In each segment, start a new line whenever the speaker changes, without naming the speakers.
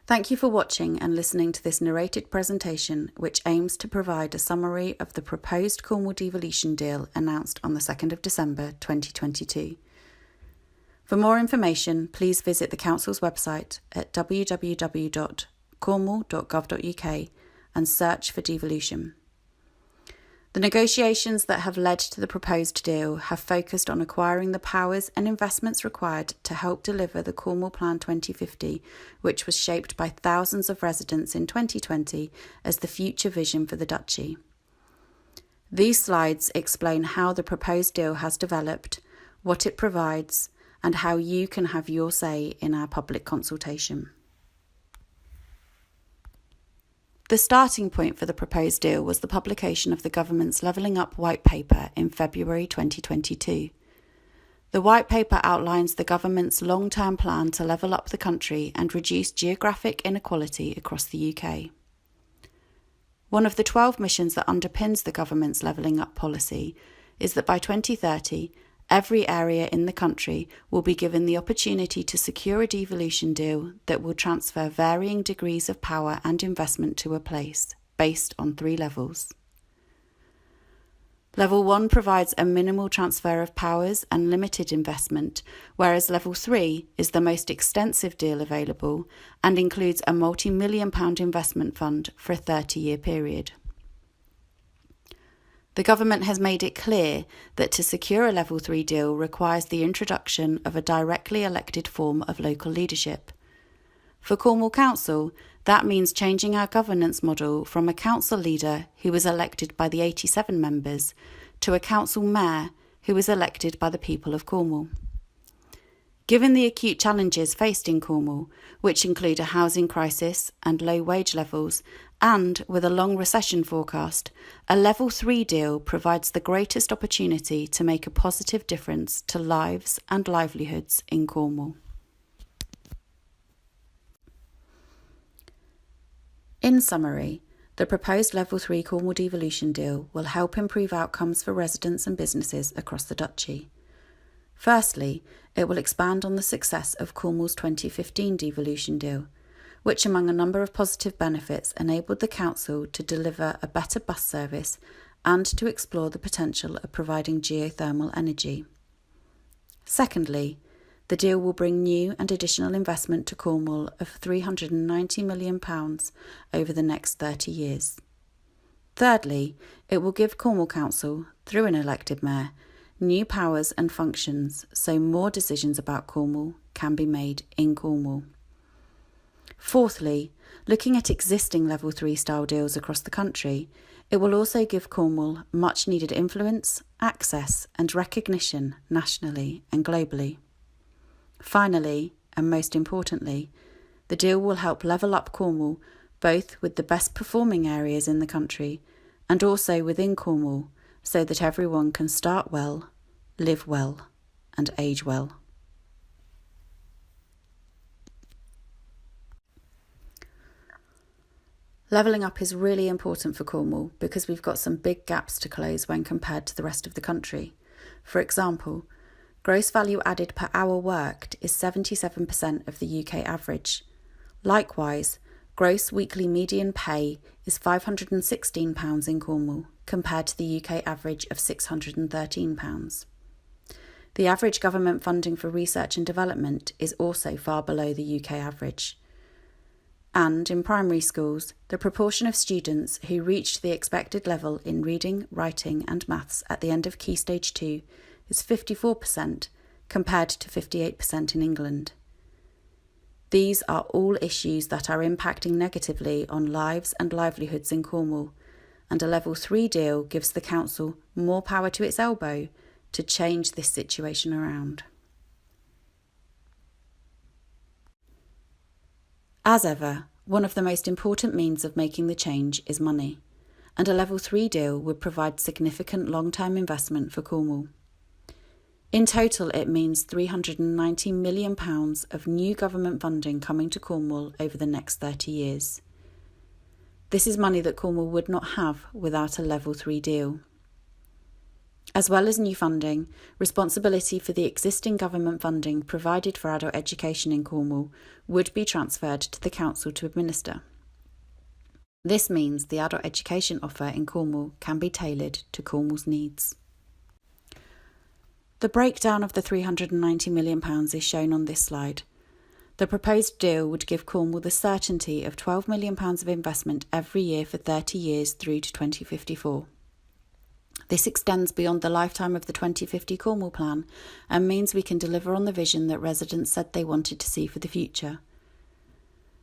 Thank you for watching and listening to this narrated presentation, which aims to provide a summary of the proposed Cornwall Devolution deal announced on the 2nd of December 2022. For more information, please visit the Council's website at www.cornwall.gov.uk and search for devolution. The negotiations that have led to the proposed deal have focused on acquiring the powers and investments required to help deliver the Cornwall Plan 2050, which was shaped by thousands of residents in 2020 as the future vision for the Duchy. These slides explain how the proposed deal has developed, what it provides, and how you can have your say in our public consultation. The starting point for the proposed deal was the publication of the government's Levelling Up White Paper in February 2022. The White Paper outlines the government's long-term plan to level up the country and reduce geographic inequality across the UK. One of the 12 missions that underpins the government's Levelling Up policy is that by 2030, every area in the country will be given the opportunity to secure a devolution deal that will transfer varying degrees of power and investment to a place, based on 3 levels. Level 1 provides a minimal transfer of powers and limited investment, whereas Level 3 is the most extensive deal available and includes a multi-million pound investment fund for a 30-year period. The government has made it clear that to secure a Level 3 deal requires the introduction of a directly elected form of local leadership. For Cornwall Council, that means changing our governance model from a council leader who was elected by the 87 members to a council mayor who was elected by the people of Cornwall. Given the acute challenges faced in Cornwall, which include a housing crisis and low wage levels, and with a long recession forecast, a Level 3 deal provides the greatest opportunity to make a positive difference to lives and livelihoods in Cornwall. In summary, the proposed Level 3 Cornwall Devolution deal will help improve outcomes for residents and businesses across the Duchy. Firstly, it will expand on the success of Cornwall's 2015 devolution deal, which among a number of positive benefits enabled the council to deliver a better bus service and to explore the potential of providing geothermal energy. Secondly, the deal will bring new and additional investment to Cornwall of £390 million over the next 30 years. Thirdly, it will give Cornwall Council, through an elected mayor, new powers and functions so more decisions about Cornwall can be made in Cornwall. Fourthly, looking at existing Level 3 style deals across the country, it will also give Cornwall much needed influence, access and recognition nationally and globally. Finally, and most importantly, the deal will help level up Cornwall both with the best performing areas in the country and also within Cornwall so that everyone can start well, live well and age well. Levelling up is really important for Cornwall because we've got some big gaps to close when compared to the rest of the country. For example, gross value added per hour worked is 77% of the UK average. Likewise, gross weekly median pay is £516 in Cornwall compared to the UK average of £613. The average government funding for research and development is also far below the UK average. And in primary schools, the proportion of students who reached the expected level in reading, writing and maths at the end of Key Stage 2 is 54% compared to 58% in England. These are all issues that are impacting negatively on lives and livelihoods in Cornwall, and a Level 3 deal gives the council more power to its elbow to change this situation around. As ever, one of the most important means of making the change is money, and a Level 3 deal would provide significant long-term investment for Cornwall. In total, it means £390 million of new government funding coming to Cornwall over the next 30 years. This is money that Cornwall would not have without a Level 3 deal. As well as new funding, responsibility for the existing government funding provided for adult education in Cornwall would be transferred to the council to administer. This means the adult education offer in Cornwall can be tailored to Cornwall's needs. The breakdown of the £390 million is shown on this slide. The proposed deal would give Cornwall the certainty of £12 million of investment every year for 30 years through to 2054. This extends beyond the lifetime of the 2050 Cornwall Plan and means we can deliver on the vision that residents said they wanted to see for the future.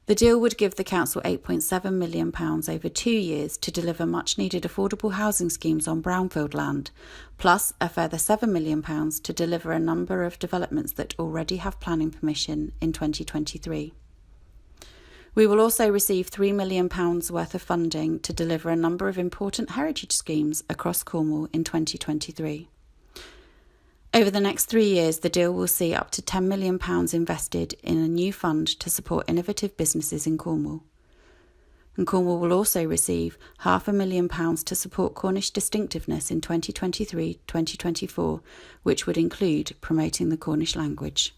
The deal would give the council £8.7 million over 2 years to deliver much-needed affordable housing schemes on brownfield land, plus a further £7 million to deliver a number of developments that already have planning permission in 2023. We will also receive £3 million worth of funding to deliver a number of important heritage schemes across Cornwall in 2023. Over the next 3 years, the deal will see up to £10 million invested in a new fund to support innovative businesses in Cornwall. And Cornwall will also receive £500,000 to support Cornish distinctiveness in 2023-2024, which would include promoting the Cornish language.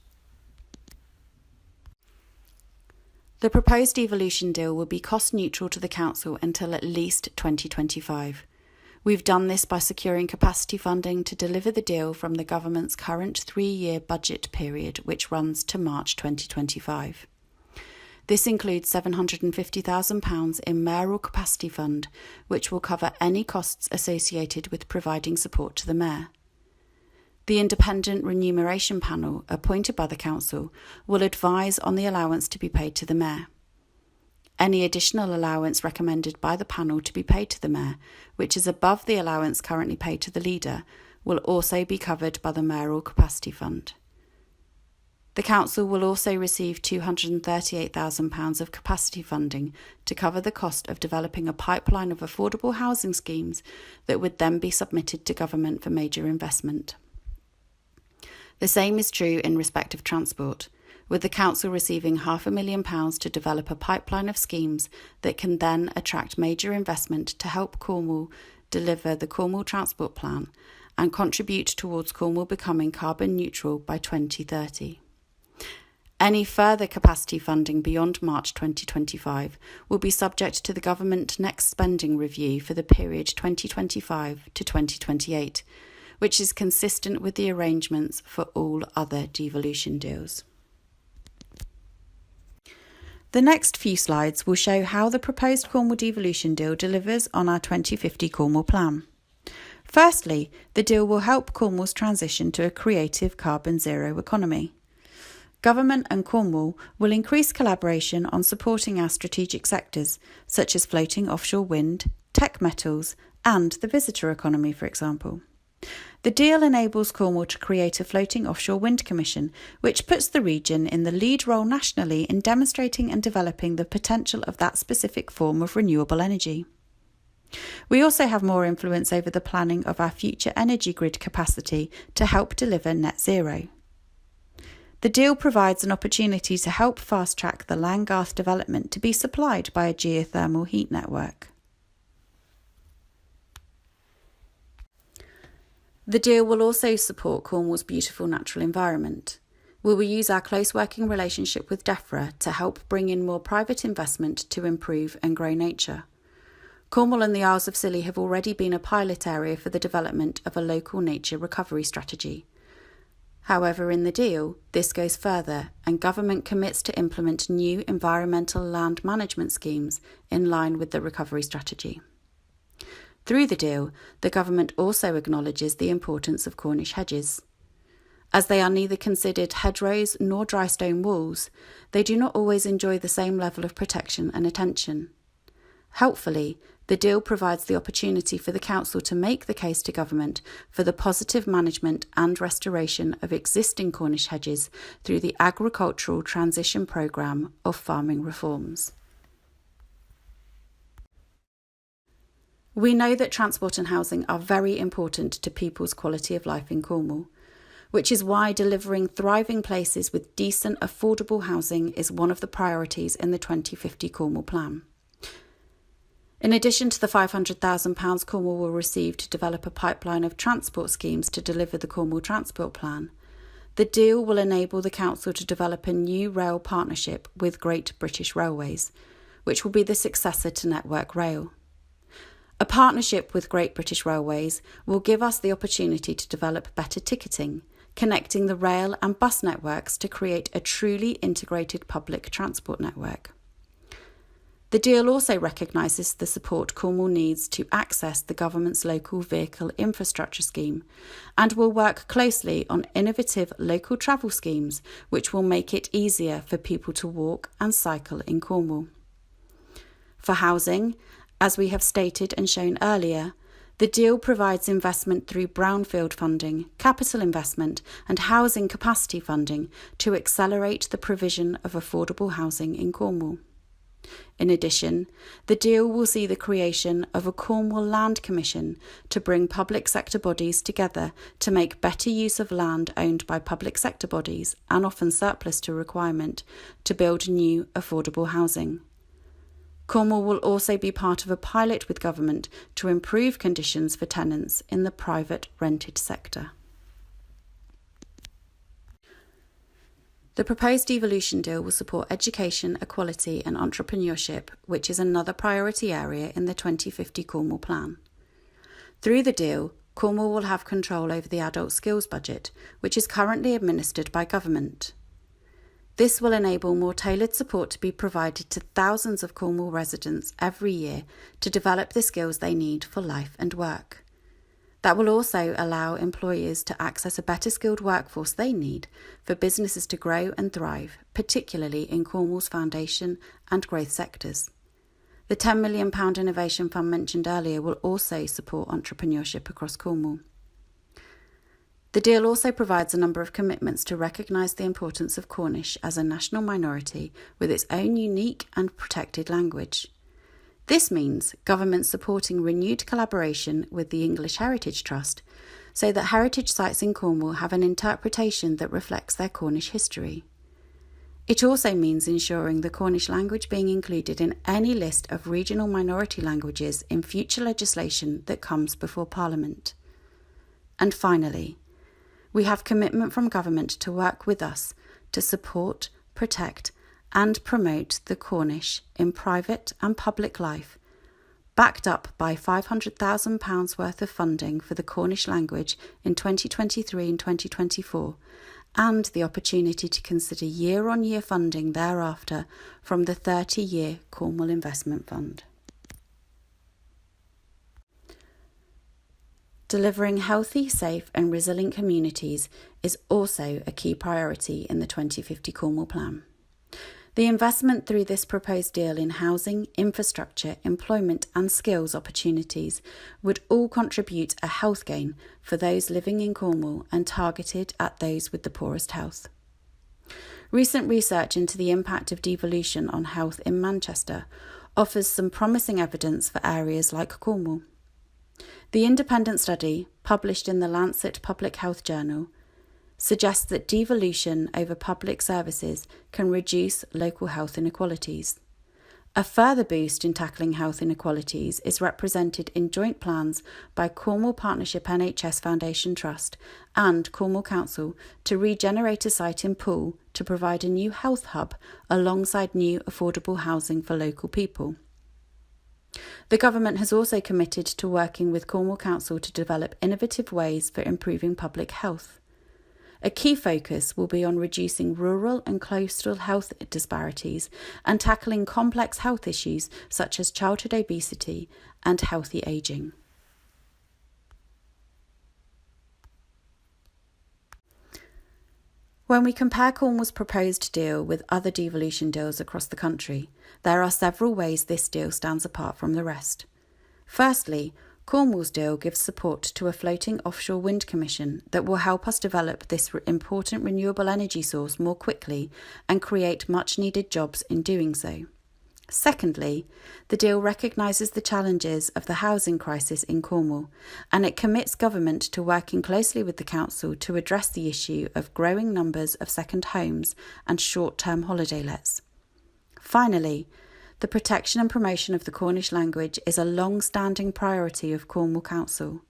The proposed devolution deal will be cost neutral to the council until at least 2025. We've done this by securing capacity funding to deliver the deal from the government's current 3-year budget period, which runs to March 2025. This includes £750,000 in mayoral capacity fund, which will cover any costs associated with providing support to the mayor. The independent remuneration panel, appointed by the council, will advise on the allowance to be paid to the mayor. Any additional allowance recommended by the panel to be paid to the mayor, which is above the allowance currently paid to the leader, will also be covered by the mayoral capacity fund. The council will also receive £238,000 of capacity funding to cover the cost of developing a pipeline of affordable housing schemes that would then be submitted to government for major investment. The same is true in respect of transport, with the council receiving £500,000 to develop a pipeline of schemes that can then attract major investment to help Cornwall deliver the Cornwall Transport Plan and contribute towards Cornwall becoming carbon neutral by 2030. Any further capacity funding beyond March 2025 will be subject to the government next spending review for the period 2025 to 2028, which is consistent with the arrangements for all other devolution deals. The next few slides will show how the proposed Cornwall Devolution deal delivers on our 2050 Cornwall Plan. Firstly, the deal will help Cornwall's transition to a creative carbon zero economy. Government and Cornwall will increase collaboration on supporting our strategic sectors, such as floating offshore wind, tech metals, and the visitor economy, for example. The deal enables Cornwall to create a floating offshore wind commission, which puts the region in the lead role nationally in demonstrating and developing the potential of that specific form of renewable energy. We also have more influence over the planning of our future energy grid capacity to help deliver net zero. The deal provides an opportunity to help fast-track the Langgarth development to be supplied by a geothermal heat network. The deal will also support Cornwall's beautiful natural environment. We will use our close working relationship with DEFRA to help bring in more private investment to improve and grow nature. Cornwall and the Isles of Scilly have already been a pilot area for the development of a local nature recovery strategy. However, in the deal, this goes further and government commits to implement new environmental land management schemes in line with the recovery strategy. Through the deal, the government also acknowledges the importance of Cornish hedges. As they are neither considered hedgerows nor dry stone walls, they do not always enjoy the same level of protection and attention. Helpfully, the deal provides the opportunity for the council to make the case to government for the positive management and restoration of existing Cornish hedges through the Agricultural Transition Programme of Farming Reforms. We know that transport and housing are very important to people's quality of life in Cornwall, which is why delivering thriving places with decent, affordable housing is one of the priorities in the 2050 Cornwall Plan. In addition to the £500,000 Cornwall will receive to develop a pipeline of transport schemes to deliver the Cornwall Transport Plan, the deal will enable the council to develop a new rail partnership with Great British Railways, which will be the successor to Network Rail. A partnership with Great British Railways will give us the opportunity to develop better ticketing, connecting the rail and bus networks to create a truly integrated public transport network. The deal also recognises the support Cornwall needs to access the government's local vehicle infrastructure scheme and will work closely on innovative local travel schemes which will make it easier for people to walk and cycle in Cornwall. For housing, as we have stated and shown earlier, the deal provides investment through brownfield funding, capital investment and housing capacity funding to accelerate the provision of affordable housing in Cornwall. In addition, the deal will see the creation of a Cornwall Land Commission to bring public sector bodies together to make better use of land owned by public sector bodies and often surplus to requirement to build new affordable housing. Cornwall will also be part of a pilot with government to improve conditions for tenants in the private rented sector. The proposed devolution deal will support education, equality and entrepreneurship, which is another priority area in the 2050 Cornwall Plan. Through the deal, Cornwall will have control over the adult skills budget, which is currently administered by government. This will enable more tailored support to be provided to thousands of Cornwall residents every year to develop the skills they need for life and work. That will also allow employers to access a better skilled workforce they need for businesses to grow and thrive, particularly in Cornwall's foundation and growth sectors. The £10 million Innovation Fund mentioned earlier will also support entrepreneurship across Cornwall. The deal also provides a number of commitments to recognise the importance of Cornish as a national minority with its own unique and protected language. This means government supporting renewed collaboration with the English Heritage Trust so that heritage sites in Cornwall have an interpretation that reflects their Cornish history. It also means ensuring the Cornish language being included in any list of regional minority languages in future legislation that comes before Parliament. And finally, we have commitment from government to work with us to support, protect and promote the Cornish in private and public life, backed up by £500,000 worth of funding for the Cornish language in 2023 and 2024, and the opportunity to consider year-on-year funding thereafter from the 30-year Cornwall Investment Fund. Delivering healthy, safe and resilient communities is also a key priority in the 2050 Cornwall Plan. The investment through this proposed deal in housing, infrastructure, employment and skills opportunities would all contribute a health gain for those living in Cornwall and targeted at those with the poorest health. Recent research into the impact of devolution on health in Manchester offers some promising evidence for areas like Cornwall. The independent study, published in the Lancet Public Health Journal, suggests that devolution over public services can reduce local health inequalities. A further boost in tackling health inequalities is represented in joint plans by Cornwall Partnership NHS Foundation Trust and Cornwall Council to regenerate a site in Poole to provide a new health hub alongside new affordable housing for local people. The government has also committed to working with Cornwall Council to develop innovative ways for improving public health. A key focus will be on reducing rural and coastal health disparities and tackling complex health issues such as childhood obesity and healthy ageing. When we compare Cornwall's proposed deal with other devolution deals across the country, there are several ways this deal stands apart from the rest. Firstly, Cornwall's deal gives support to a floating offshore wind commission that will help us develop this important renewable energy source more quickly and create much-needed jobs in doing so. Secondly, the deal recognises the challenges of the housing crisis in Cornwall, and it commits government to working closely with the council to address the issue of growing numbers of second homes and short-term holiday lets. Finally, The protection and promotion of the Cornish language is a long-standing priority of Cornwall Council.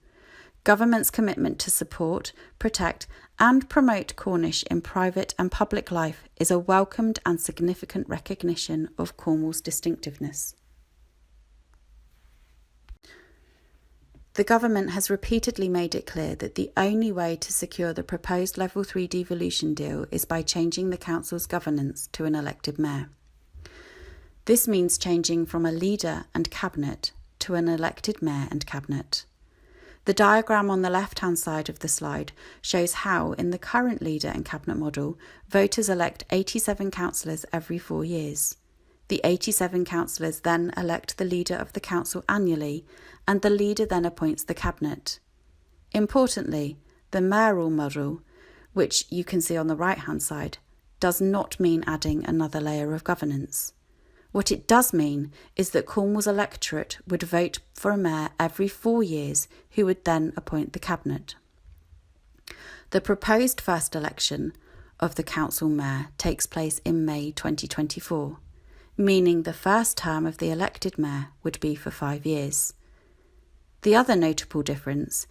Government's commitment to support, protect and promote Cornish in private and public life is a welcomed and significant recognition of Cornwall's distinctiveness. The government has repeatedly made it clear that the only way to secure the proposed Level 3 devolution deal is by changing the council's governance to an elected mayor. This means changing from a leader and cabinet to an elected mayor and cabinet. The diagram on the left-hand side of the slide shows how, in the current leader and cabinet model, voters elect 87 councillors every 4 years. The 87 councillors then elect the leader of the council annually, and the leader then appoints the cabinet. Importantly, the mayoral model, which you can see on the right-hand side, does not mean adding another layer of governance. What it does mean is that Cornwall's electorate would vote for a mayor every 4 years, who would then appoint the cabinet. The proposed first election of the council mayor takes place in May 2024. Meaning the first term of the elected mayor would be for 5 years. The other notable difference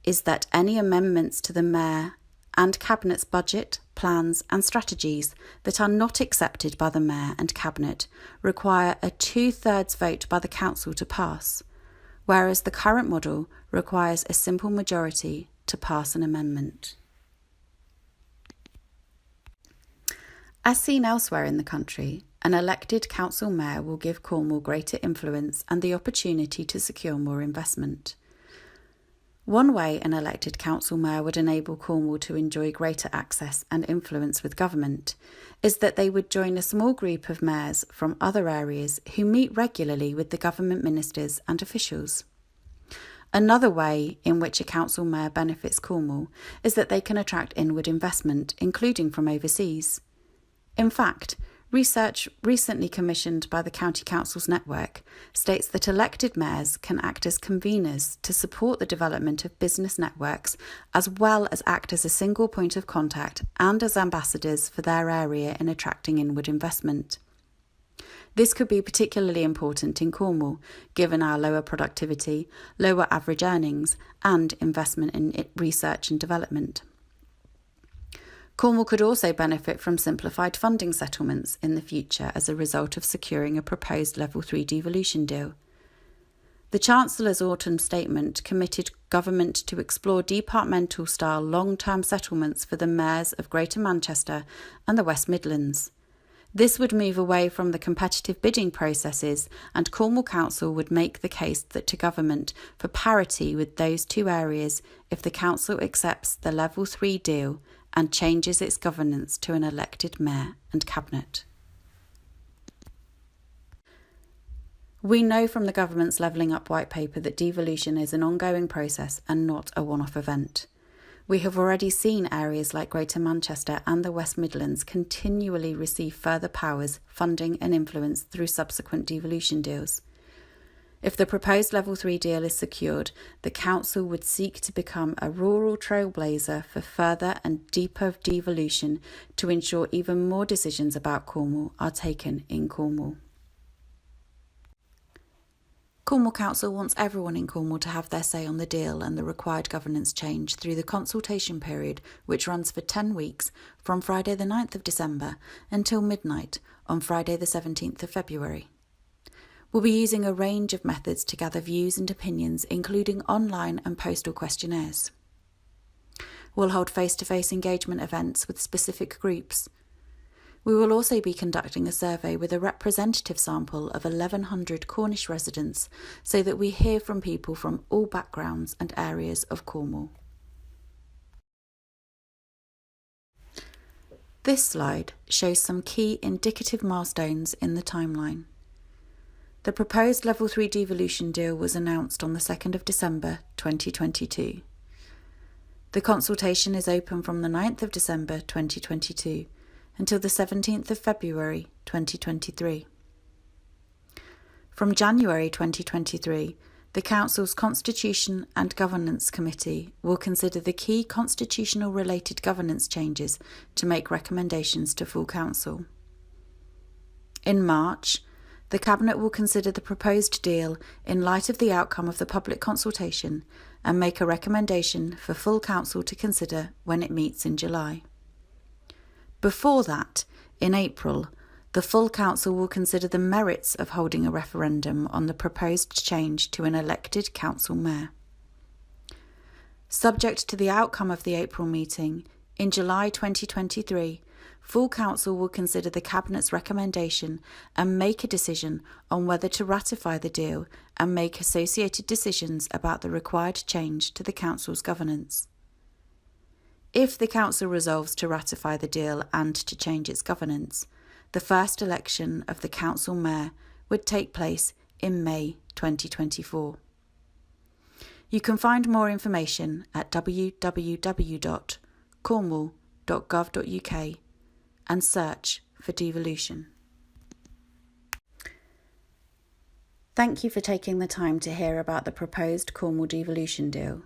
is that any amendments to the mayor and cabinet's budget, plans and strategies that are not accepted by the mayor and cabinet require a 2/3 vote by the council to pass, whereas the current model requires a simple majority to pass an amendment. As seen elsewhere in the country, an elected council mayor will give Cornwall greater influence and the opportunity to secure more investment. One way an elected council mayor would enable Cornwall to enjoy greater access and influence with government is that they would join a small group of mayors from other areas who meet regularly with the government ministers and officials. Another way in which a council mayor benefits Cornwall is that they can attract inward investment, including from overseas. In fact, research recently commissioned by the County Councils Network states that elected mayors can act as conveners to support the development of business networks, as well as act as a single point of contact and as ambassadors for their area in attracting inward investment. This could be particularly important in Cornwall, given our lower productivity, lower average earnings, and investment in research and development. Cornwall could also benefit from simplified funding settlements in the future as a result of securing a proposed Level 3 devolution deal. The Chancellor's autumn statement committed government to explore departmental-style long-term settlements for the mayors of Greater Manchester and the West Midlands. This would move away from the competitive bidding processes, and Cornwall Council would make the case to government for parity with those two areas if the council accepts the Level 3 deal and changes its governance to an elected mayor and cabinet. We know from the government's Levelling Up white paper that devolution is an ongoing process and not a one-off event. We have already seen areas like Greater Manchester and the West Midlands continually receive further powers, funding and influence through subsequent devolution deals. If the proposed Level 3 deal is secured, the council would seek to become a rural trailblazer for further and deeper devolution to ensure even more decisions about Cornwall are taken in Cornwall. Cornwall Council wants everyone in Cornwall to have their say on the deal and the required governance change through the consultation period, which runs for 10 weeks from Friday the 9th of December until midnight on Friday the 17th of February. We'll be using a range of methods to gather views and opinions, including online and postal questionnaires. We'll hold face-to-face engagement events with specific groups. We will also be conducting a survey with a representative sample of 1,100 Cornish residents so that we hear from people from all backgrounds and areas of Cornwall. This slide shows some key indicative milestones in the timeline. The proposed Level 3 devolution deal was announced on the 2nd of December 2022. The consultation is open from the 9th of December 2022 until the 17th of February 2023. From January 2023, the Council's Constitution and Governance Committee will consider the key constitutional related governance changes to make recommendations to full Council. In March, The Cabinet will consider the proposed deal in light of the outcome of the public consultation and make a recommendation for full Council to consider when it meets in July. Before that, in April, the full Council will consider the merits of holding a referendum on the proposed change to an elected council mayor. Subject to the outcome of the April meeting, in July 2023, full Council will consider the Cabinet's recommendation and make a decision on whether to ratify the deal and make associated decisions about the required change to the Council's governance. If the Council resolves to ratify the deal and to change its governance, the first election of the Council Mayor would take place in May 2024. You can find more information at www.cornwall.gov.uk and search for devolution. Thank you for taking the time to hear about the proposed Cornwall Devolution deal.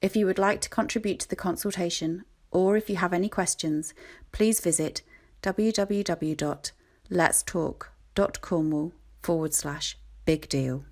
If you would like to contribute to the consultation, or if you have any questions, please visit www.letstalk.cornwall/big deal.